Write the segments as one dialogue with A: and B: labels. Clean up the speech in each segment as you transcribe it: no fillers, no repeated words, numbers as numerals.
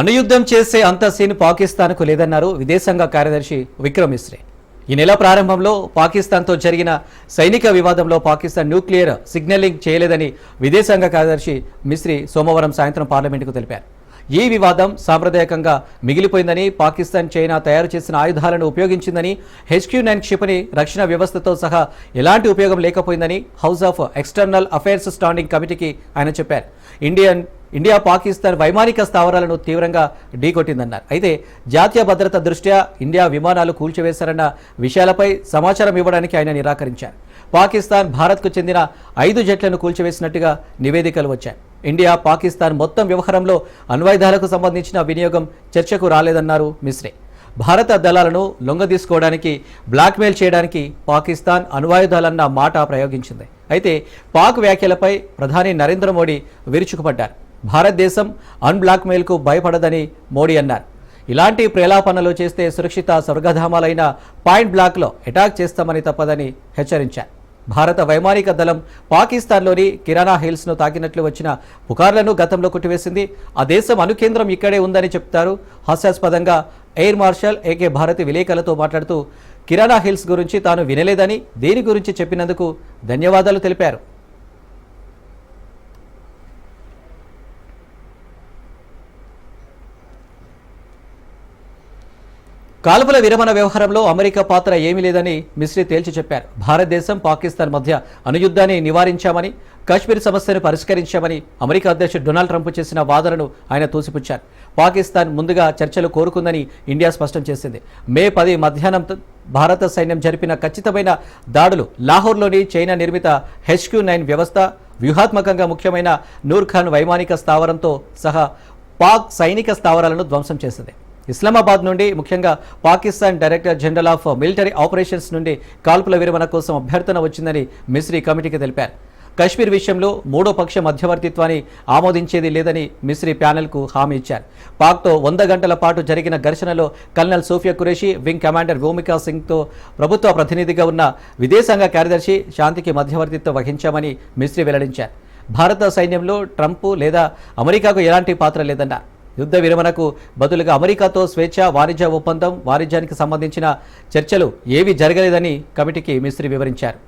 A: అణుయుద్ధం చేసే అంత సీన్ పాకిస్తాన్కు లేదన్నారు విదేశాంగ కార్యదర్శి విక్రమ్ మిశ్రీ. ఈ నెల ప్రారంభంలో పాకిస్తాన్తో జరిగిన సైనిక వివాదంలో పాకిస్తాన్ న్యూక్లియర్ సిగ్నలింగ్ చేయలేదని విదేశాంగ కార్యదర్శి మిశ్రీ సోమవారం సాయంత్రం పార్లమెంటుకు తెలిపారు. ఈ వివాదం సాంప్రదాయకంగా మిగిలిపోయిందని, పాకిస్తాన్ చైనా తయారు చేసిన ఆయుధాలను ఉపయోగించిందని, HQ-9 క్షిపణి రక్షణ వ్యవస్థతో సహా ఎలాంటి ఉపయోగం లేకపోయిందని house of external affairs standing కమిటీకి ఆయన చెప్పారు. ఇండియా పాకిస్తాన్ వైమానిక స్థావరాలను తీవ్రంగా ఢీకొట్టిందన్నారు. అయితే జాతీయ భద్రత దృష్ట్యా ఇండియా విమానాలు కూల్చివేశారన్న విషయాలపై సమాచారం ఇవ్వడానికి ఆయన నిరాకరించారు. పాకిస్తాన్ భారత్కు చెందిన 5 జెట్లను కూల్చివేసినట్టుగా నివేదికలు వచ్చాయి. ఇండియా పాకిస్తాన్ మొత్తం వ్యవహారంలో అణ్వాయుధాలకు సంబంధించిన వినియోగం చర్చకు రాలేదన్నారు మిశ్రీ. భారత దళాలను లొంగదీసుకోవడానికి, బ్లాక్మెయిల్ చేయడానికి పాకిస్తాన్ అణ్వాయుధాలన్న మాట ప్రయోగించింది. అయితే పాక్ వ్యాఖ్యలపై ప్రధాని నరేంద్ర మోడీ విరుచుకుపడ్డారు. భారతదేశం అన్బ్లాక్మెయిల్కు భయపడదని మోడీ అన్నారు. ఇలాంటి ప్రేలాపనలు చేస్తే సురక్షిత స్వర్గధామాలైన పాయింట్ బ్లాక్లో అటాక్ చేస్తామని తప్పదని హెచ్చరించారు. భారత వైమానిక దళం పాకిస్తాన్లోని కిరాణా హిల్స్ను తాకినట్లు వచ్చిన పుకార్లను గతంలో కొట్టివేసింది. ఆ దేశం అణుకేంద్రం ఇక్కడే ఉందని చెప్తారు. హాస్యాస్పదంగా ఎయిర్ మార్షల్ ఏకే భారతి విలేకరులతో మాట్లాడుతూ కిరాణా హిల్స్ గురించి తాను వినలేదని, దేని గురించి చెప్పినందుకు ధన్యవాదాలు తెలిపారు. కాల్పుల విరమణ వ్యవహారంలో అమెరికా పాత్ర ఏమీ లేదని మిశ్రీ తేల్చి చెప్పారు. భారతదేశం పాకిస్తాన్ మధ్య అణుయుద్ధాన్ని నివారించామని, కశ్మీర్ సమస్యను పరిష్కరించామని అమెరికా అధ్యక్షుడు డొనాల్డ్ ట్రంప్ చేసిన వాదనను ఆయన తోసిపుచ్చారు. పాకిస్తాన్ ముందుగా చర్చలు కోరుకుందని ఇండియా స్పష్టం చేసింది. మే 10 మధ్యాహ్నం భారత సైన్యం జరిపిన ఖచ్చితమైన దాడులు లాహోర్లోని చైనా నిర్మిత HQ-9 వ్యవస్థ, వ్యూహాత్మకంగా ముఖ్యమైన నూర్ ఖాన్ వైమానిక స్థావరంతో సహా పాక్ సైనిక స్థావరాలను ధ్వంసం చేసింది. ఇస్లామాబాద్ నుండి, ముఖ్యంగా Pakistan director general of military operations నుండి కాల్పుల విరమణ కోసం అభ్యర్థన వచ్చిందని మిశ్రీ కమిటీకి తెలిపారు. కశ్మీర్ విషయంలో మూడో పక్ష మధ్యవర్తిత్వాన్ని ఆమోదించేది లేదని మిశ్రీ ప్యానెల్కు హామీ ఇచ్చారు. పాక్తో 100 గంటల పాటు జరిగిన ఘర్షణలో colonel Sofiya Qureshi, wing commander Bhumika సింగ్తో ప్రభుత్వ ప్రతినిధిగా ఉన్న విదేశాంగ కార్యదర్శి శాంతికి మధ్యవర్తిత్వం వహించామని మిశ్రీ వెల్లడించారు. భారత సైన్యంలో ట్రంప్ లేదా అమెరికాకు ఎలాంటి పాత్ర లేదన్నారు. యుద్ధ విరమణకు బదులుగా అమెరికాతో స్వేచ్ఛ వాణిజ్య ఒప్పందం, వాణిజ్యానికి సంబంధించిన చర్చలు ఏవీ జరగలేదని కమిటీకి మిశ్రీ వివరించారు.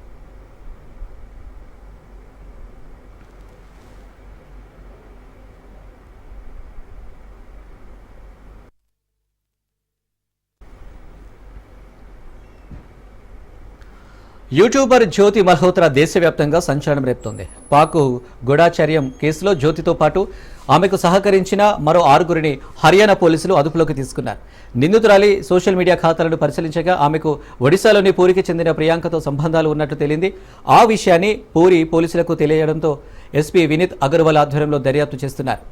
A: యూట్యూబర్ జ్యోతి మల్హోత్రా దేశవ్యాప్తంగా సంచలనం రేపుతోంది. పాక్ గూఢాచర్యం కేసులో జ్యోతితో పాటు ఆమెకు సహకరించిన మరో 6గురిని హర్యానా పోలీసులు అదుపులోకి తీసుకున్నారు. నిందితురాలి సోషల్ మీడియా ఖాతాలను పరిశీలించగా ఆమెకు ఒడిశాలోని పూరికి చెందిన ప్రియాంకతో సంబంధాలు ఉన్నట్లు తేలింది. ఆ విషయాన్ని పూరి పోలీసులకు తెలియడంతో ఎస్పీ వినీత్ అగర్వాల్ ఆధ్వర్యంలో దర్యాప్తు చేస్తున్నారు.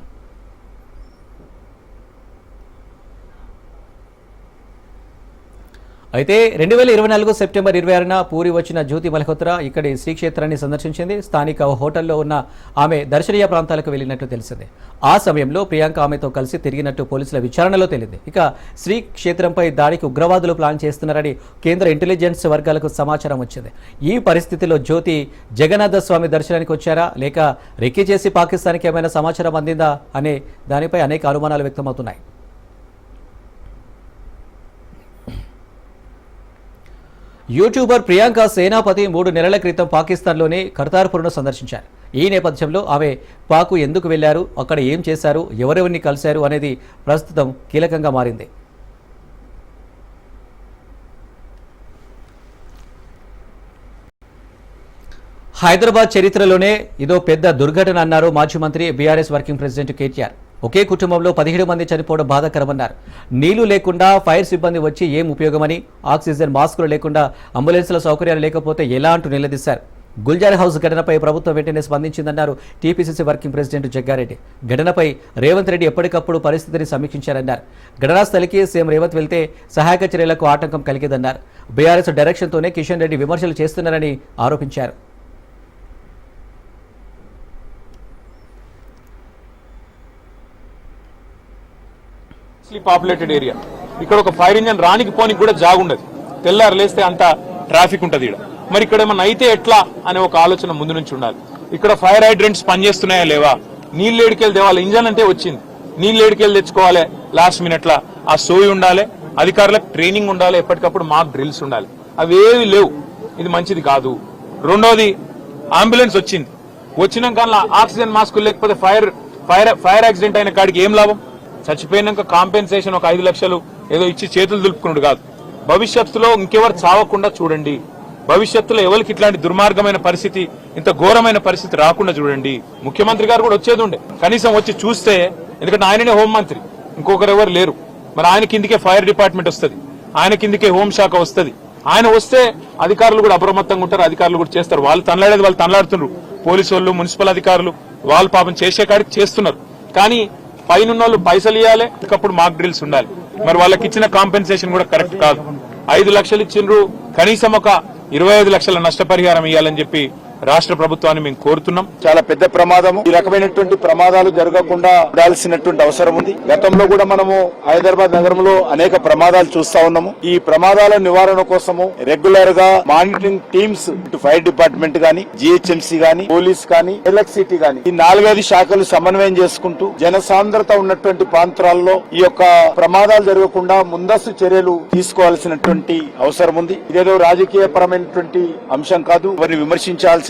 A: అయితే 2024 సెప్టెంబర్ 26న పూరి వచ్చిన జ్యోతి మల్హోత్రా ఇక్కడి శ్రీక్షేత్రాన్ని సందర్శించింది. స్థానిక హోటల్లో ఉన్న ఆమె దర్శనీయ ప్రాంతాలకు వెళ్లినట్లు తెలిసింది. ఆ సమయంలో ప్రియాంక ఆమెతో కలిసి తిరిగినట్టు పోలీసుల విచారణలో తేలింది. ఇక శ్రీక్షేత్రంపై దాడికి ఉగ్రవాదులు ప్లాన్ చేస్తున్నారని కేంద్ర ఇంటెలిజెన్స్ వర్గాలకు సమాచారం వచ్చింది. ఈ పరిస్థితిలో జ్యోతి జగన్నాథ స్వామి దర్శనానికి వచ్చారా, లేక రెక్కి చేసి పాకిస్తాన్కి ఏమైనా సమాచారం అందిందా అనే దానిపై అనేక అనుమానాలు వ్యక్తమవుతున్నాయి. యూట్యూబర్ ప్రియాంక సేనాపతి 3 నెలల క్రితం పాకిస్తాన్లోని కర్తార్పూర్ను సందర్శించారు. ఈ నేపథ్యంలో ఆమె పాకు ఎందుకు వెళ్లారు, అక్కడ ఏం చేశారు, ఎవరెవరిని కలిశారు అనేది ప్రస్తుతం కీలకంగా మారింది. హైదరాబాద్ చరిత్రలోనే ఇదో పెద్ద దుర్ఘటన అన్నారు మాజీ మంత్రి, బీఆర్ఎస్ వర్కింగ్ ప్రెసిడెంట్ కేటీఆర్. ఒకే కుటుంబంలో 17 మంది చనిపోవడం బాధాకరమన్నారు. నీళ్లు లేకుండా ఫైర్ సిబ్బంది వచ్చి ఏం ఉపయోగమని, ఆక్సిజన్ మాస్కులు లేకుండా అంబులెన్స్ల సౌకర్యాలు లేకపోతే ఎలా అంటూ నిలదీశారు. గుల్జార్ హౌస్ ఘటనపై ప్రభుత్వం వెంటనే స్పందించిందన్నారు టీపీసీసీ వర్కింగ్ ప్రెసిడెంట్ జగ్గారెడ్డి. ఘటనపై రేవంత్ రెడ్డి ఎప్పటికప్పుడు పరిస్థితిని సమీక్షించారన్నారు. ఘటనా స్థలికి సీఎం రేవంత్ వెళ్తే సహాయక చర్యలకు ఆటంకం కలిగేదన్నారు. బీఆర్ఎస్ డైరెక్షన్తోనే కిషన్ రెడ్డి విమర్శలు చేస్తున్నారని ఆరోపించారు.
B: పాపులేటెడ్ ఏరియా, ఇక్కడ ఒక ఫైర్ ఇంజన్ రానికి పోనికి కూడా జాగుండదు. తెల్లారు లేస్తే అంత ట్రాఫిక్ ఉంటుంది. మరి ఇక్కడ ఏమన్నా అయితే ఎట్లా అనే ఒక ఆలోచన ముందు నుంచి ఉండాలి. ఇక్కడ ఫైర్ హైడ్రెంట్స్ పనిచేస్తున్నాయా లేవా, నీళ్ళు ఏడికెళ్ళి దేవాలి, ఇంజన్ అంటే వచ్చింది, నీళ్ళు ఏడికెళ్ళి తెచ్చుకోవాలి లాస్ట్ మినిట్ లా ఆ సోయి ఉండాలి, అధికారులకు ట్రైనింగ్ ఉండాలి, ఎప్పటికప్పుడు మాక్ డ్రిల్స్ ఉండాలి. అవేవి లేవు. ఇది మంచిది కాదు. రెండోది, అంబులెన్స్ వచ్చినాక ఆక్సిజన్ మాస్కులు లేకపోతే ఫైర్ యాక్సిడెంట్ అయిన కాడికి ఏం లాభం? చచ్చిపోయినాక కాంపెన్సేషన్ ఒక 5 లక్షలు ఏదో ఇచ్చి చేతులు దులుపుకున్నాడు కాదు. భవిష్యత్తులో ఇంకెవరు చావకుండా చూడండి. భవిష్యత్తులో ఎవరికి ఇట్లాంటి దుర్మార్గమైన పరిస్థితి, ఇంత ఘోరమైన పరిస్థితి రాకుండా చూడండి. ముఖ్యమంత్రి గారు కూడా వచ్చేది ఉండే, కనీసం వచ్చి చూస్తే, ఎందుకంటే ఆయననే హోంమంత్రి, ఇంకొకరు ఎవరు లేరు. మరి ఆయన కిందికే ఫైర్ డిపార్ట్మెంట్ వస్తుంది, ఆయన కిందికే హోంశాఖ వస్తుంది. ఆయన వస్తే అధికారులు కూడా అప్రమత్తంగా ఉంటారు, అధికారులు కూడా చేస్తారు. వాళ్ళు తనలాడేది వాళ్ళు తనలాడుతున్నారు. పోలీసు వాళ్ళు, మున్సిపల్ అధికారులు వాళ్ళు పాపం చేసే కాడికి చేస్తున్నారు. కానీ పైన వాళ్ళు పైసలు ఇవ్వాలి, ఒకప్పుడు మాక్ డ్రిల్స్ ఉండాలి. మరి వాళ్ళకి ఇచ్చిన కాంపెన్సేషన్ కూడా కరెక్ట్ కాదు. 5 లక్షలు ఇచ్చిండ్రు, కనీసం ఒక 25 లక్షల నష్టపరిహారం ఇవ్వాలని చెప్పి రాష్ట్ర ప్రభుత్వాన్ని మేము కోరుతున్నాం.
C: చాలా పెద్ద ప్రమాదము. ఈ రకమైనటువంటి ప్రమాదాలు జరగకుండా ఉండాల్సినటువంటి అవసరం ఉంది. గతంలో కూడా మనము హైదరాబాద్ నగరంలో అనేక ప్రమాదాలు చూస్తా ఉన్నాము. ఈ ప్రమాదాల నివారణ కోసము రెగ్యులర్ గా మానిటరింగ్ టీమ్స్, ఇటు ఫైర్ డిపార్ట్మెంట్ గాని, జిహెచ్ఎంసీ గాని, పోలీస్ గాని, ఎలక్ట్రిసిటీ గాని, ఈ 4-5 శాఖలు సమన్వయం చేసుకుంటూ జనసాంద్రత ఉన్నటువంటి ప్రాంతాల్లో ఈ యొక్క ప్రమాదాలు జరగకుండా ముందస్తు చర్యలు తీసుకోవాల్సినటువంటి అవసరం ఉంది. ఇదేదో రాజకీయ పరమైనటువంటి అంశం కాదు. వారిని విమర్శించాల్సినటువంటి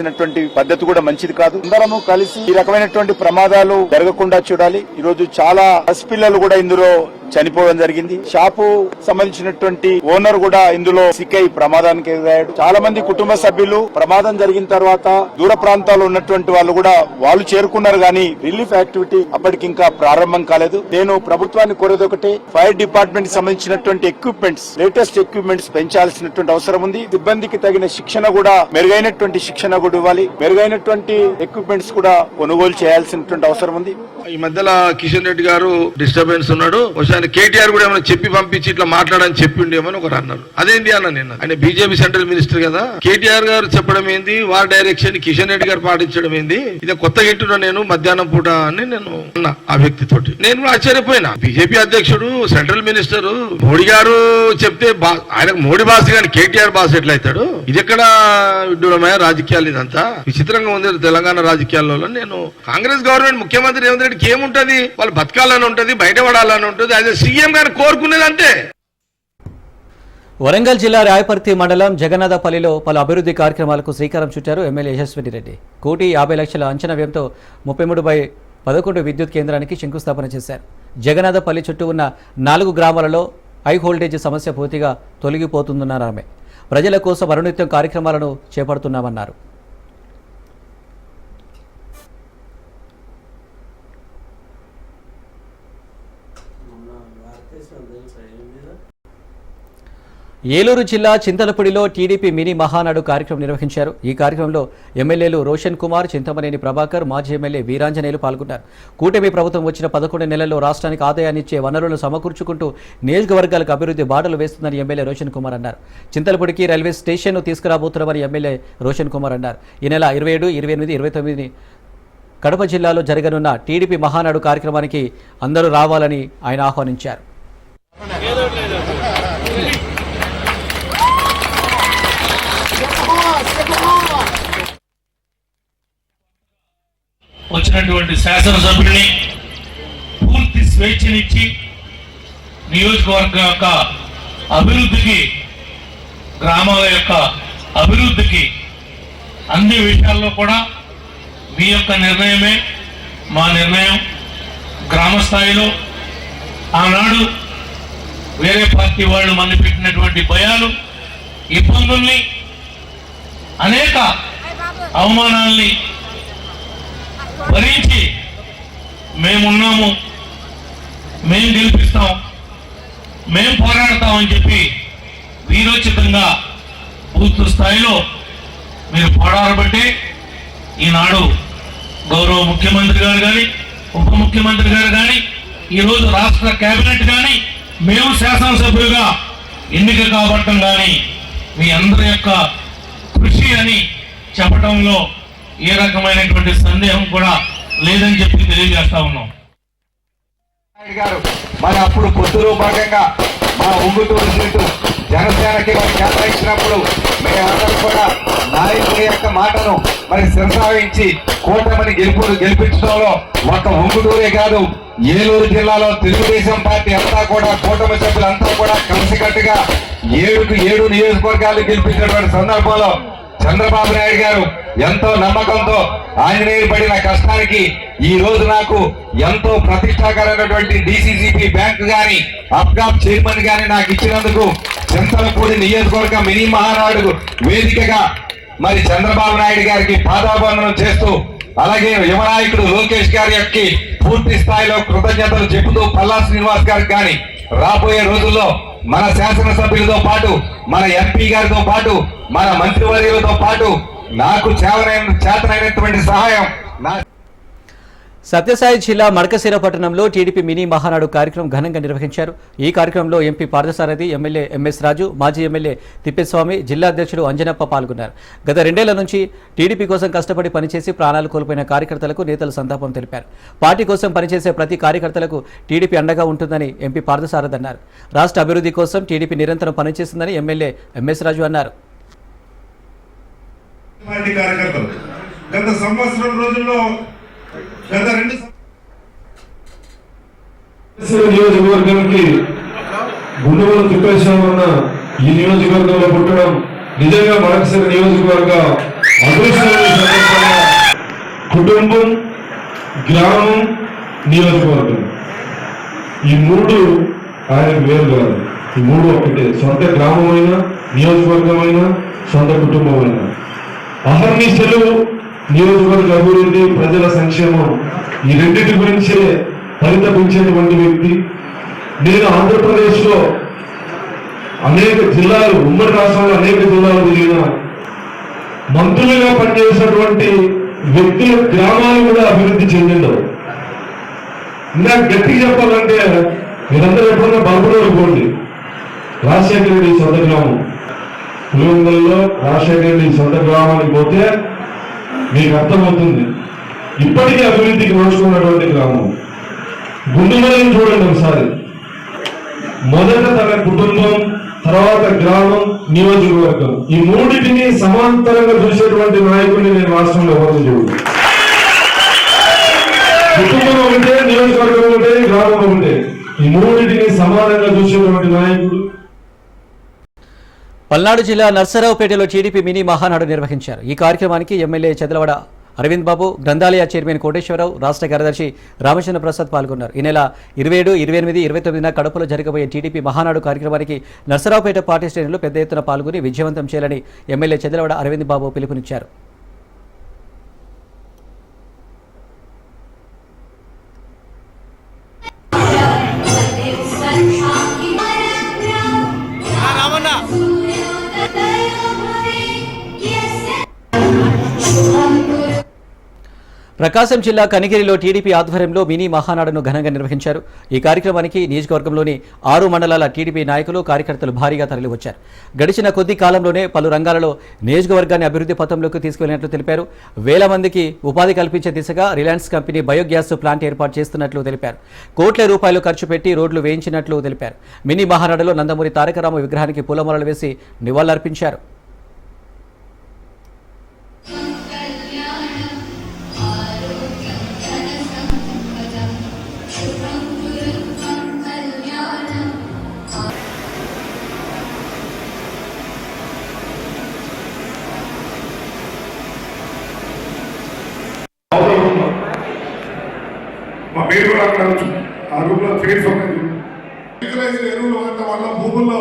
C: పద్ధతి కూడా మంచిది కాదు. అందరము కలిసి ఈ రకమైనటువంటి ప్రమాదాలు జరగకుండా చూడాలి. ఈ రోజు చాలా పసిపిల్లలు కూడా ఇందులో చనిపోవడం జరిగింది. షాపు సంబంధించినటువంటి ఓనర్ కూడా ఇందులో సిక్కై ప్రమాదానికి ఎదురయ్యాడు. చాలా మంది కుటుంబ సభ్యులు ప్రమాదం జరిగిన తర్వాత దూర ప్రాంతాల్లో ఉన్నటువంటి వాళ్ళు కూడా వాళ్ళు చేరుకున్నారు, కానీ రిలీఫ్ యాక్టివిటీ అప్పటికి ఇంకా ప్రారంభం కాలేదు. నేను ప్రభుత్వాన్ని కోరేది ఒకటే, ఫైర్ డిపార్ట్మెంట్ సంబంధించినటువంటి ఎక్విప్మెంట్స్, లేటెస్ట్ ఎక్విప్మెంట్స్ పెంచాల్సినటువంటి అవసరం ఉంది. సిబ్బందికి తగిన శిక్షణ కూడా, మెరుగైనటువంటి శిక్షణ కూడా ఇవ్వాలి. మెరుగైనటువంటి ఎక్విప్మెంట్స్ కూడా కొనుగోలు చేయాల్సినటువంటి అవసరం ఉంది.
D: ఈ మధ్యలో కిషన్ రెడ్డి గారు డిస్టర్బెన్స్ ఉన్నాడు, ఆయన కేటీఆర్ కూడా ఏమైనా చెప్పి పంపించి ఇట్లా మాట్లాడని చెప్పిండేమని ఒకరు అన్నారు. అదేంటి అన్న, నేను ఆయన బీజేపీ సెంట్రల్ మినిస్టర్ కదా, కేటీఆర్ గారు చెప్పడం ఏంది, వారి డైరెక్షన్ కిషన్ రెడ్డి గారు పాటించడం ఏంది, ఇది కొత్తగా ఇంటున్నా నేను మధ్యాహ్నం పూట అని నేను అన్నా ఆ వ్యక్తితోటి. నేను కూడా ఆశ్చర్యపోయినా. బీజేపీ అధ్యక్షుడు, సెంట్రల్ మినిస్టర్ మోడీ గారు చెప్తే ఆయనకు మోడీ బాస్ కానీ కేటీఆర్ బాస్ ఎట్లయితాడు? ఇది ఎక్కడ విడ్డూరమైన రాజకీయాలు, ఇదంతా విచిత్రంగా ఉంది తెలంగాణ రాజకీయాల్లో. నేను కాంగ్రెస్ గవర్నమెంట్, ముఖ్యమంత్రి రేవంత్ రెడ్డికి ఏముంటది, వాళ్ళు బతకాలని ఉంటది, బయటపడాలని ఉంటది, అదే సీఎం గారు కోరుకునేది అంతే.
A: వరంగల్ జిల్లా రాయపర్తి మండలం జగన్నాథపల్లిలో పలు అభివృద్ధి కార్యక్రమాలకు శ్రీకారం చుట్టారు ఎమ్మెల్యే యశస్విని రెడ్డి. 1,50,00,000 అంచనా వ్యయంతో 33/11 విద్యుత్ కేంద్రానికి శంకుస్థాపన చేశారు. జగన్నాథపల్లి చుట్టూ ఉన్న 4 గ్రామాలలో హై వోల్టేజ్ సమస్య పూర్తిగా తొలగిపోతుందన్నారు ఆమె. ప్రజల కోసం అనునిత్యం కార్యక్రమాలను చేపడుతున్నామన్నారు. ఏలూరు జిల్లా చింతలపూడిలో టీడీపీ మినీ మహానాడు కార్యక్రమం నిర్వహించారు. ఈ కార్యక్రమంలో ఎమ్మెల్యేలు రోషన్ కుమార్, చింతమనేని ప్రభాకర్, మాజీ ఎమ్మెల్యే వీరాంజనేయులు పాల్గొన్నారు. కూటమి ప్రభుత్వం వచ్చిన 11 నెలల్లో రాష్ట్రానికి ఆదాయాన్నిచ్చే వనరులను సమకూర్చుకుంటూ నియోజకవర్గాలకు అభివృద్ధి బాటలు వేస్తుందని ఎమ్మెల్యే రోషన్ కుమార్ అన్నారు. చింతలపూడికి రైల్వే స్టేషన్ను తీసుకురాబోతున్నామని ఎమ్మెల్యే రోషన్ కుమార్ అన్నారు. ఈ నెల 27, 28, 29 కడప జిల్లాలో జరగనున్న టీడీపీ మహానాడు కార్యక్రమానికి అందరూ రావాలని ఆయన ఆహ్వానించారు.
E: వచ్చినటువంటి శాసనసభ్యుల్ని పూర్తి స్వేచ్ఛనిచ్చి నియోజకవర్గం యొక్క అభివృద్ధికి, గ్రామాల యొక్క అభివృద్ధికి అన్ని విషయాల్లో కూడా మీ యొక్క నిర్ణయమే మా నిర్ణయం. గ్రామ స్థాయిలో ఆనాడు వేరే పార్టీ వాళ్ళు మంది పెట్టినటువంటి భయాలు, ఇబ్బందుల్ని, అనేక అవమానాల్ని భరించి మేమున్నాము, మేము గెలిపిస్తాం, మేము పోరాడతామని చెప్పి వీరోచితంగా పూర్తి స్థాయిలో మీరు పోరాడబట్టి ఈనాడు గౌరవ ముఖ్యమంత్రి గారు కానీ, ఉప ముఖ్యమంత్రి గారు కానీ, ఈరోజు రాష్ట్ర కేబినెట్ కానీ, మేము శాసనసభ్యులుగా ఎన్నిక కాబట్టం కానీ మీ అందరి యొక్క కృషి అని చెప్పడంలో ఏ రకమైనటువంటి సందేహం కూడా లేదని చెప్పి తెలియజేస్తా ఉన్నాం.
F: గారు మరి అప్పుడు పొత్తులో భాగంగా మా ఉంగుటూరు సీటు జనసేనకి కేటాయించినప్పుడు మేమందరూ కూడా నాయకుడి యొక్క మాటను మరి శిరసావించి కూటమిని గెలిపించడంలో ఒక ఉంగుటూరే కాదు, ఏలూరు జిల్లాలో తెలుగుదేశం పార్టీ అంతా కూడా, కూటమి సభ్యులంతా కూడా కలిసికట్టుగా 7 నియోజకవర్గాలు గెలిపించినటువంటి సందర్భంలో చంద్రబాబు నాయుడు గారు ఎంతో నమ్మకంతో ఆంజనేయులు పడిన కష్టానికి ఈ రోజు నాకు ఎంతో ప్రతిష్టాకరమైనటువంటి డిసిసిబి బ్యాంక్ గాని, అప్గాప్ చైర్మన్ గాని నాకు ఇచ్చినందుకు చింతలపూడి నియోజకవర్గ మినీ మహానాడు వేదికగా మరి చంద్రబాబు నాయుడు గారికి పాదాభివందనం చేస్తూ, అలాగే యువనాయకుడు లోకేష్ గారికి పూర్తి స్థాయిలో కృతజ్ఞతలు చెబుతూ పల్లా శ్రీనివాస్ గారికి కానీ రాబోయే రోజుల్లో మన శాసనసభ్యులతో పాటు, మన ఎంపీ గారితో పాటు, మన మంత్రివర్యులతో పాటు నాకు చేతనైనటువంటి సహాయం
A: సత్యసాయి జిల్లా మడకశిర పట్టణంలో టీడీపీ మినీ మహానాడు కార్యక్రమం ఘనంగా నిర్వహించారు. ఈ కార్యక్రమంలో ఎంపీ పార్థసారథి, ఎమ్మెల్యే ఎంఎస్ రాజు, మాజీ ఎమ్మెల్యే తిప్పేస్వామి, జిల్లా అధ్యక్షుడు అంజనప్ప పాల్గొన్నారు. గత 2 ఏళ్ల నుంచి టీడీపీ కోసం కష్టపడి పనిచేసి ప్రాణాలు కోల్పోయిన కార్యకర్తలకు నేతలు సంతాపం తెలిపారు. పార్టీ కోసం పనిచేసే ప్రతి కార్యకర్తలకు టీడీపీ అండగా ఉంటుందని ఎంపీ పార్థసారథి అన్నారు. రాష్ట్ర అభివృద్ధి కోసం టీడీపీ నిరంతరం పనిచేస్తుందని ఎమ్మెల్యే ఎంఎస్ రాజు అన్నారు.
G: గత సంవత్సరం రోజుల్లో గత 2 నియోజకవర్గానికి గుండెలు తిప్పేశామన్న ఈ నియోజకవర్గంలో పుట్టడం నిజంగా మడకశిర నియోజకవర్గ అదృష్టాన్ని, కుటుంబం, గ్రామం, నియోజకవర్గం ఈ 3 ఆయనకు వేరు కాదు. ఈ 3 ఒకటే. సొంత గ్రామమైన, నియోజకవర్గమైన, సొంత కుటుంబమైన అహర్నిశలు నియోజకవర్గ అభివృద్ధి, ప్రజల సంక్షేమం ఈ రెండింటి గురించే పరితపించేటువంటి వ్యక్తి. నేను ఆంధ్రప్రదేశ్ లో అనేక జిల్లాలు, ఉమ్మడి రాష్ట్రంలో అనేక జిల్లాలు తిరిగిన మంత్రులుగా పనిచేసినటువంటి వ్యక్తుల గ్రామాలు కూడా అభివృద్ధి చెందిండవు. ఇంకా గట్టిగా చెప్పాలంటే మీరందరూ ఎప్పుడన్నా బాబునూరు పోండి, రాజశేఖర రెడ్డి సొంత గ్రామం పులివెందులలో రాజశేఖర రెడ్డి సొంత గ్రామానికి పోతే మీకు అర్థమవుతుంది ఇప్పటికీ అభివృద్ధికి నోచుకున్నటువంటి గ్రామం. గుండుమలని చూడండి ఒకసారి. మొదట తన కుటుంబం, తర్వాత గ్రామం, నియోజకవర్గం ఈ 3టిని సమాంతరంగా చూసేటువంటి నాయకుడిని నేను రాష్ట్రంలో ఎవరు చూడు. కుటుంబం ఒకటే, నియోజకవర్గం ఒకటే, గ్రామం ఒకటే, ఈ 3టిని సమానంగా చూసేటువంటి నాయకుడు.
A: పల్నాడు జిల్లా నర్సరావుపేటలో టీడీపీ మినీ మహానాడు నిర్వహించారు. ఈ కార్యక్రమానికి ఎమ్మెల్యే చదలవాడ అరవింద్ బాబు, గ్రంథాలయ చైర్మన్ కోటేశ్వరరావు, రాష్ట్ర కార్యదర్శి రామచంద్ర ప్రసాద్ పాల్గొన్నారు. ఈ నెల 27, 28, 29 కడపలో జరగబోయే టీడీపీ మహానాడు కార్యక్రమానికి నర్సరావుపేట పార్టీ శ్రేణులు పెద్ద ఎత్తున పాల్గొని విజయవంతం చేయాలని ఎమ్మెల్యే చదలవాడ అరవింద్ బాబు పిలుపునిచ్చారు. ప్రకాశం జిల్లా కనిగిరిలో టీడీపీ ఆధ్వర్యంలో మినీ మహానాడును ఘనంగా నిర్వహించారు. ఈ కార్యక్రమానికి నియోజకవర్గంలోని 6 మండలాల టీడీపీ నాయకులు, కార్యకర్తలు భారీగా తరలివచ్చారు. గడిచిన కొద్ది కాలంలోనే పలు రంగాలలో నియోజకవర్గాన్ని అభివృద్ధి పథంలోకి తీసుకెళ్లినట్లు తెలిపారు. వేల మందికి ఉపాధి కల్పించే దిశగా రిలయన్స్ కంపెనీ బయోగ్యాస్ ప్లాంట్ ఏర్పాటు చేస్తున్నట్లు తెలిపారు. కోట్ల రూపాయలు ఖర్చు పెట్టి రోడ్లు వేయించినట్లు తెలిపారు. మినీ మహానాడులో నందమూరి తారకరామ విగ్రహానికి పూలమాలలు వేసి నివాళులర్పించారు.
G: మా పేరు కూడా అక్కడ ఆ గ్రూప్ లో ఫేస్ ఉన్నాయి. ఎరువులు వాడటం వల్ల భూముల్లో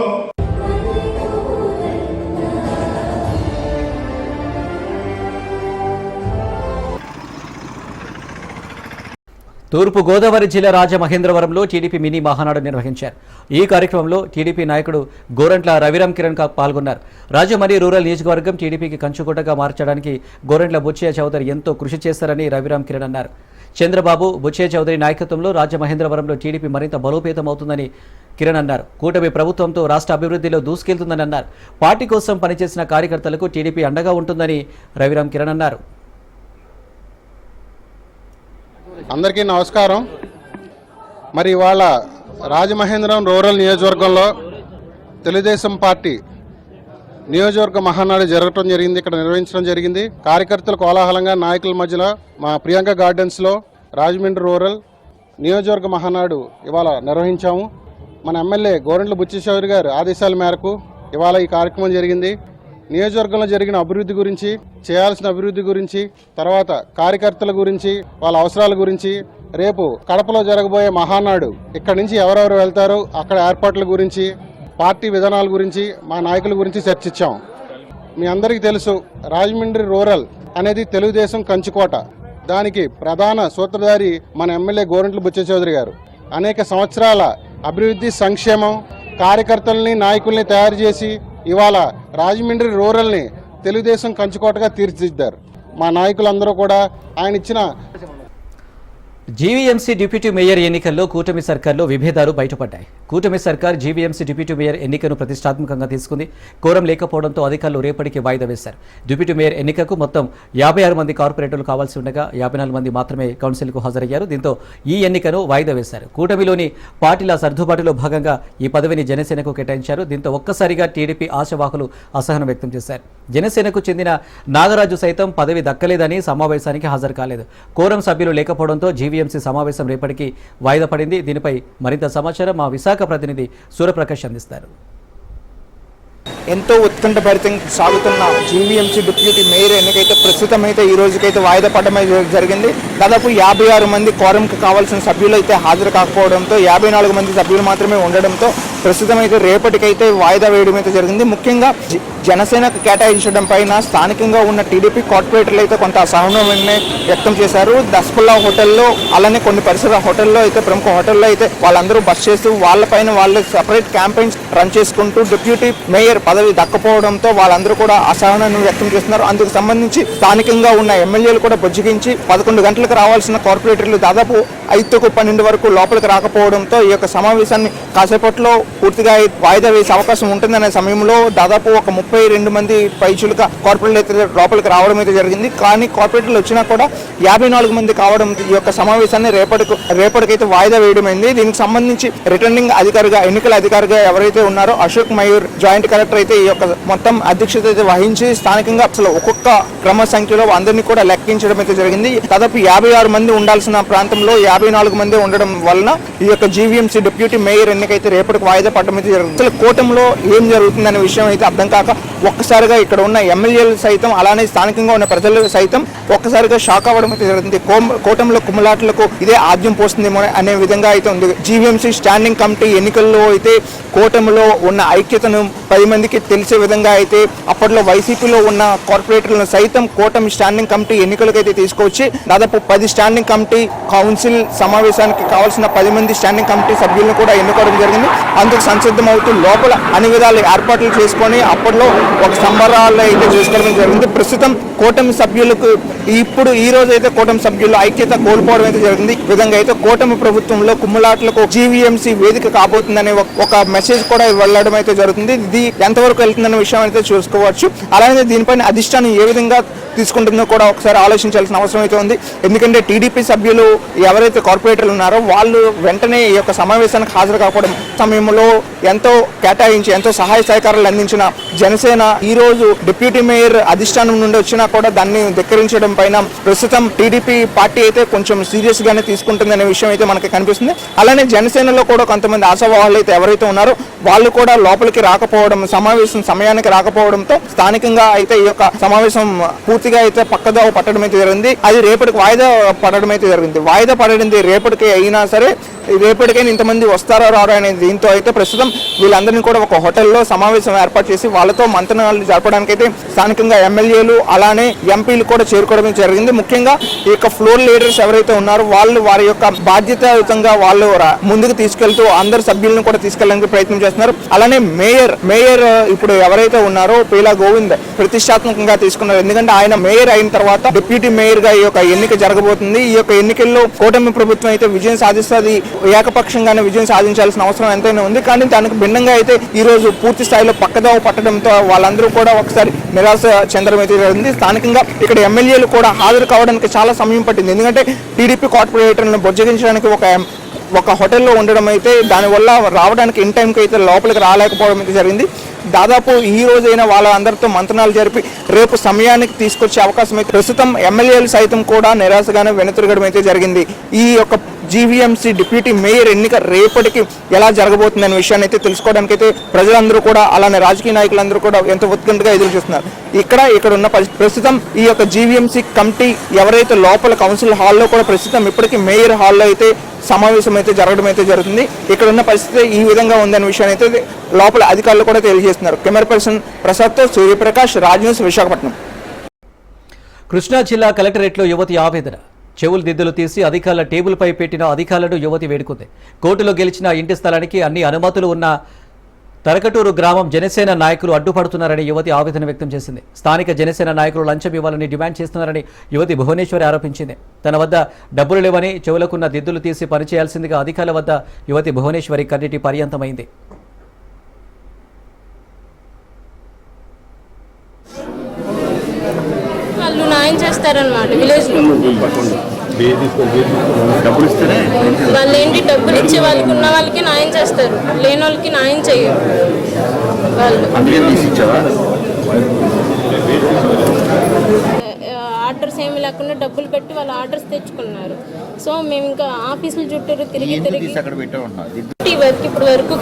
A: తూర్పు గోదావరి జిల్లా రాజమహేంద్రవరంలో టీడీపీ మినీ మహానాడు నిర్వహించారు. ఈ కార్యక్రమంలో టీడీపీ నాయకుడు గోరంట్ల రవిరామ్ కిరణ్ పాల్గొన్నారు. రాజమండ్రి రూరల్ నియోజకవర్గం టీడీపీకి కంచుకోటగా మార్చడానికి గోరంట్ల బుచ్చయ్య చౌదరి ఎంతో కృషి చేస్తారని రవిరామ్ కిరణ్ అన్నారు. చంద్రబాబు, బుచ్చయ్య చౌదరి నాయకత్వంలో రాజమహేంద్రవరంలో టీడీపీ మరింత బలోపేతమవుతుందని కిరణ్ అన్నారు. కూటమి ప్రభుత్వంతో రాష్ట్ర అభివృద్ధిలో దూసుకెళ్తుందని అన్నారు. పార్టీ కోసం పనిచేసిన కార్యకర్తలకు టీడీపీ అండగా ఉంటుందని రవిరామ్ కిరణ్ అన్నారు.
H: అందరికీ నమస్కారం. మరి ఇవాళ రాజమహేంద్రవరం రూరల్ నియోజకవర్గంలో తెలుగుదేశం పార్టీ నియోజకవర్గ మహానాడు జరగటం జరిగింది, ఇక్కడ నిర్వహించడం జరిగింది. కార్యకర్తలు కోలాహలంగా నాయకుల మధ్యలో మా ప్రియాంక గార్డెన్స్లో రాజమండ్రి రూరల్ నియోజకవర్గ మహానాడు ఇవాళ నిర్వహించాము. మన ఎమ్మెల్యే గోరంట్ల బుచ్చిచౌదరి గారి ఆదేశాల మేరకు ఇవాళ ఈ కార్యక్రమం జరిగింది. నియోజకవర్గంలో జరిగిన అభివృద్ధి గురించి, చేయాల్సిన అభివృద్ధి గురించి, తర్వాత కార్యకర్తల గురించి, వాళ్ళ అవసరాల గురించి, రేపు కడపలో జరగబోయే మహానాడు ఇక్కడి నుంచి ఎవరెవరు వెళ్తారో అక్కడ ఏర్పాట్ల గురించి, పార్టీ విధానాల గురించి, మా నాయకుల గురించి చర్చించాం. మీ అందరికీ తెలుసు, రాజమండ్రి రూరల్ అనేది తెలుగుదేశం కంచుకోట. దానికి ప్రధాన సూత్రధారి మన ఎమ్మెల్యే గోరంట్ల బుచ్చిచౌదరి గారు. అనేక సంవత్సరాల అభివృద్ధి, సంక్షేమం, కార్యకర్తల్ని, నాయకుల్ని తయారు చేసి ఇవాళ రాజమండ్రి రూరల్ని తెలుగుదేశం కంచుకోటగా తీర్చిదిద్దారు. మా నాయకులందరూ కూడా ఆయన ఇచ్చిన
A: జీవీఎంసీ డిప్యూటీ మేయర్ ఎన్నికల్లో కూటమి సర్కార్లో విభేదాలు బయటపడ్డాయి. కూటమి సర్కార్ జీవీఎంసీ డిప్యూటీ మేయర్ ఎన్నికను ప్రతిష్టాత్మకంగా తీసుకుంది. కోరం లేకపోవడంతో అధికారులు రేపటికి వాయిదా వేశారు. డిప్యూటీ మేయర్ ఎన్నికకు మొత్తం 56 మంది కార్పొరేటర్లు కావాల్సి ఉండగా 54 మంది మాత్రమే కౌన్సిల్కు హాజరయ్యారు. దీంతో ఈ ఎన్నికను వాయిదా వేశారు. కూటమిలోని పార్టీల సర్దుబాటులో భాగంగా ఈ పదవిని జనసేనకు కేటాయించారు. దీంతో ఒక్కసారిగా టీడీపీ ఆశావాహులు అసహనం వ్యక్తం చేశారు. జనసేనకు చెందిన నాగరాజు సైతం పదవి దక్కలేదని సమావేశానికి హాజరు కాలేదు. కోరం సభ్యులు లేకపోవడంతో జీవీఎంసీ సమావేశం రేపటికి వాయిదా పడింది. దీనిపై మరింత సమాచారం మా విశాఖ ప్రతినిధి సూర్యప్రకాష్ అందిస్తారు.
I: ఎంతో ఉత్కంఠభరితంగా సాగుతున్న జీవీఎంసీ డిప్యూటీ మేయర్ ఎన్నికైతే ప్రస్తుతం అయితే ఈ రోజుకైతే వాయిదా పడమే జరిగింది. దాదాపు 56 మంది కోరంకి కావాల్సిన సభ్యులు అయితే హాజరు కాకపోవడంతో 54 మంది సభ్యులు మాత్రమే ఉండడంతో ప్రస్తుతం అయితే రేపటికైతే వాయిదా వేయడం అయితే జరిగింది. ముఖ్యంగా జనసేనకు కేటాయించడం పైన స్థానికంగా ఉన్న టీడీపీ కార్పొరేటర్లు అయితే కొంత అసహనాన్ని వ్యక్తం చేశారు. దస్పుల్లా హోటల్లో, అలానే కొన్ని పరిసర హోటల్లో అయితే, ప్రముఖ హోటల్లో అయితే వాళ్ళందరూ బస్ చేస్తూ వాళ్ళపైన వాళ్ళు సపరేట్ క్యాంపెయిన్స్ రన్ చేసుకుంటూ డిప్యూటీ మేయర్ పదవి దక్కపోవడంతో వాళ్ళందరూ కూడా అసహనాన్ని వ్యక్తం చేస్తున్నారు. అందుకు సంబంధించి స్థానికంగా ఉన్న ఎమ్మెల్యేలు కూడా బుజ్జగించి 11 గంటలకు రావాల్సిన కార్పొరేటర్లు దాదాపు 5-12 వరకు లోపలికి రాకపోవడంతో ఈ యొక్క సమావేశాన్ని కాసేపట్లో పూర్తిగా వాయిదా వేసే అవకాశం ఉంటుందనే సమయంలో దాదాపు ఒక 32 మంది పైచులుగా కార్పొరేటర్లు అయితే లోపలికి రావడం అయితే జరిగింది. కానీ కార్పొరేటర్లు వచ్చినా కూడా 54 మంది కావడం ఈ యొక్క సమావేశాన్ని రేపటికైతే వాయిదా వేయడమైంది. దీనికి సంబంధించి రిటర్నింగ్ అధికారిగా, ఎన్నికల అధికారిగా ఎవరైతే ఉన్నారో అశోక్ మయూర్ జాయింట్ కలెక్టర్ అయితే ఈ యొక్క మొత్తం అధ్యక్షత అయితే వహించి స్థానికంగా అసలు ఒక్కొక్క క్రమ సంఖ్యలో అందరినీ కూడా లెక్కించడం అయితే జరిగింది. దాదాపు 56 మంది ఉండాల్సిన ప్రాంతంలో 54 మంది ఉండడం వలన ఈ యొక్క జీవీఎంసీ డిప్యూటీ మేయర్ ఎన్నికైతే రేపటికి వాయిదా పడడం అయితే జరిగింది. అసలు కూటమిలో ఏం జరుగుతుందనే విషయం అయితే అర్థం కాక ఒక్కసారిగా ఇక్కడ ఉన్న ఎమ్మెల్యేలు సైతం, అలానే స్థానికంగా ఉన్న ప్రజలు సైతం ఒక్కసారిగా షాక్ అవ్వడం అయితే జరిగింది. కూటమిలో కుమ్ములాటలకు ఇదే ఆద్యం పోస్తుందేమో అనే విధంగా అయితే ఉంది. జీవీఎంసీ స్టాండింగ్ కమిటీ ఎన్నికల్లో అయితే కూటమిలో ఉన్న ఐక్యతను 10 మందికి తెలిసే విధంగా అయితే అప్పట్లో వైసీపీలో ఉన్న కార్పొరేటర్లను సైతం కూటమి స్టాండింగ్ కమిటీ ఎన్నికలకైతే తీసుకొచ్చి దాదాపు 10 స్టాండింగ్ కమిటీ కౌన్సిల్ సమావేశానికి కావాల్సిన 10 మంది స్టాండింగ్ కమిటీ సభ్యులను కూడా ఎన్నుకోవడం జరిగింది. అందుకు సంసిద్ధమవుతూ లోపల అన్ని విధాలు ఏర్పాట్లు చేసుకొని అప్పట్లో ఒక సంబరాలు అయితే చేసుకోవడం జరిగింది. ప్రస్తుతం కూటమి సభ్యులకు ఇప్పుడు ఈ రోజు అయితే కూటమి సభ్యులు ఐక్యత కోల్పోవడం అయితే జరిగింది. ఈ విధంగా అయితే కూటమి ప్రభుత్వంలో కుమ్ములాట్లకు జీవీఎంసీ వేదిక కాబోతుందనే ఒక మెసేజ్ కూడా వెళ్ళడం అయితే జరుగుతుంది. ఇది ఎంతవరకు వెళ్తుందనే విషయం అయితే చూసుకోవచ్చు. అలాగే దీనిపైన అధిష్టానం ఏ విధంగా తీసుకుంటుందో కూడా ఒకసారి ఆలోచించాల్సిన అవసరం అయితే ఉంది. ఎందుకంటే టీడీపీ సభ్యులు ఎవరైతే కార్పొరేటర్లు ఉన్నారో వాళ్ళు వెంటనే ఈ యొక్క సమావేశానికి హాజరు కాకపోవడం సమయంలో ఎంతో కేటాయించి ఎంతో సహాయ సహకారాలు అందించిన జనసేన ఈ రోజు డిప్యూటీ మేయర్ అధిష్టానం నుండి వచ్చినా కూడా దాన్ని ధిక్కరించడం పైన ప్రస్తుతం టీడీపీ పార్టీ అయితే కొంచెం సీరియస్ గానే తీసుకుంటుందనే విషయం అయితే మనకి కనిపిస్తుంది. అలానే జనసేనలో కూడా కొంతమంది ఆశావాహులు అయితే ఎవరైతే ఉన్నారో వాళ్ళు కూడా లోపలికి రాకపోవడం, సమావేశం సమయానికి రాకపోవడంతో స్థానికంగా అయితే ఈ యొక్క సమావేశం పూర్తిగా అయితే పక్కదోవ పట్టడం అయితే జరిగింది. అది రేపటికి వాయిదా పడడం అయితే జరిగింది. వాయిదా పడడింది రేపటికి అయినా సరే రేపటికైనా ఇంతమంది వస్తారో రారో అనే దీంతో అయితే ప్రస్తుతం వీళ్ళందరినీ కూడా ఒక హోటల్లో సమావేశం ఏర్పాటు చేసి వాళ్ళతో మంతనాలు జరపడానికి అయితే స్థానికంగా ఎమ్మెల్యేలు అలానే ఎంపీలు కూడా చేరుకోవడం జరిగింది. ముఖ్యంగా ఈ యొక్క ఫ్లోర్ లీడర్స్ ఎవరైతే ఉన్నారో వాళ్ళు వారి యొక్క బాధ్యతాయుతంగా వాళ్ళు ముందుకు తీసుకెళ్తూ అందరు సభ్యులను కూడా తీసుకెళ్ళడానికి ప్రయత్నం చేస్తున్నారు. అలానే మేయర్ ఇప్పుడు ఎవరైతే ఉన్నారో పీలా గోవింద్ ప్రతిష్టాత్మకంగా తీసుకున్నారు. ఎందుకంటే ఆయన మేయర్ అయిన తర్వాత డిప్యూటీ మేయర్ గా ఈ యొక్క ఎన్నిక జరగబోతుంది. ఈ యొక్క ఎన్నికల్లో కూటమి ప్రభుత్వం అయితే విజయం సాధిస్తుంది. ఏకపక్షంగానే విజయం సాధించాల్సిన అవసరం ఎంతైనా ఉంది. కానీ దానికి భిన్నంగా అయితే ఈ రోజు పూర్తి స్థాయిలో పక్కదోవ పట్టడంతో వాళ్ళందరూ కూడా ఒకసారి నిరాశ చెందడం అయితే జరిగింది. స్థానికంగా ఇక్కడ ఎమ్మెల్యేలు కూడా హాజరు కావడానికి చాలా సమయం పట్టింది. ఎందుకంటే టీడీపీ కార్పొరేటర్లను బొజ్జగించడానికి ఒక ఒక హోటల్లో ఉండడం అయితే దానివల్ల రావడానికి ఇన్ టైంకి అయితే లోపలికి రాలేకపోవడం అయితే జరిగింది. దాదాపు ఈ రోజైనా వాళ్ళ అందరితో మంతనాలు జరిపి రేపు సమయానికి తీసుకొచ్చే అవకాశం అయితే ప్రస్తుతం ఎమ్మెల్యేలు సైతం కూడా నిరాశగానే వెనుతిరగడం అయితే జరిగింది. ఈ యొక్క జీవీఎంసీ డిప్యూటీ మేయర్ ఎన్నిక రేపటికి ఎలా జరగబోతుందనే విషయాన్ని అయితే తెలుసుకోవడానికి అయితే ప్రజలందరూ కూడా అలానే రాజకీయ నాయకులందరూ కూడా ఎంతో ఉత్కంఠగా ఎదురు చూస్తున్నారు. ఇక్కడ ఉన్న ప్రస్తుతం ఈ యొక్క జీవీఎంసీ కమిటీ ఎవరైతే లోపల కౌన్సిల్ హాల్లో కూడా ప్రస్తుతం ఇప్పటికీ మేయర్ హాల్లో అయితే సమావేశం అయితే జరగడం అయితే జరుగుతుంది. ఇక్కడ ఉన్న పరిస్థితి ఈ విధంగా ఉందనే విషయాన్ని అయితే లోపల అధికారులు కూడా తెలియజేస్తున్నారు. కెమెరా పర్సన్ ప్రసాద్తో సూర్యప్రకాష్, రాజ్ న్యూస్, విశాఖపట్నం.
A: కృష్ణా జిల్లా కలెక్టరేట్లో యువతి ఆవేదన. చెవులు దిద్దులు తీసి అధికారుల టేబుల్పై పెట్టిన అధికారులను యువతి వేడుకుంది. కోర్టులో గెలిచిన ఇంటి స్థలానికి అన్ని అనుమతులు ఉన్న తరకటూరు గ్రామం జనసేన నాయకులు అడ్డుపడుతున్నారని యువతి ఆవేదన వ్యక్తం చేసింది. స్థానిక జనసేన నాయకులు లంచం ఇవ్వాలని డిమాండ్ చేస్తున్నారని యువతి భువనేశ్వరి ఆరోపించింది. తన వద్ద డబ్బులు లేవని చెవులకున్న దిద్దులు తీసి పనిచేయాల్సిందిగా అధికారుల వద్ద యువతి భువనేశ్వరి కన్నీటి పర్యంతమైంది.
J: వాళ్ళు న్యాయం చేస్తారనమాట విలేజ్ లో. వాళ్ళు ఏంటి డబ్బులు ఇచ్చే వాళ్ళకి ఉన్న వాళ్ళకి న్యాయం చేస్తారు, లేని వాళ్ళకి న్యాయం చేయరు. వాళ్ళు ఆర్డర్స్ ఏమి లేకుండా డబ్బులు పెట్టి వాళ్ళు ఆర్డర్స్ తెచ్చుకున్నారు. సో మేము ఇంకా ఆఫీసుల చుట్టూరు తిరిగి వర్క్ ఇప్పటి వరకు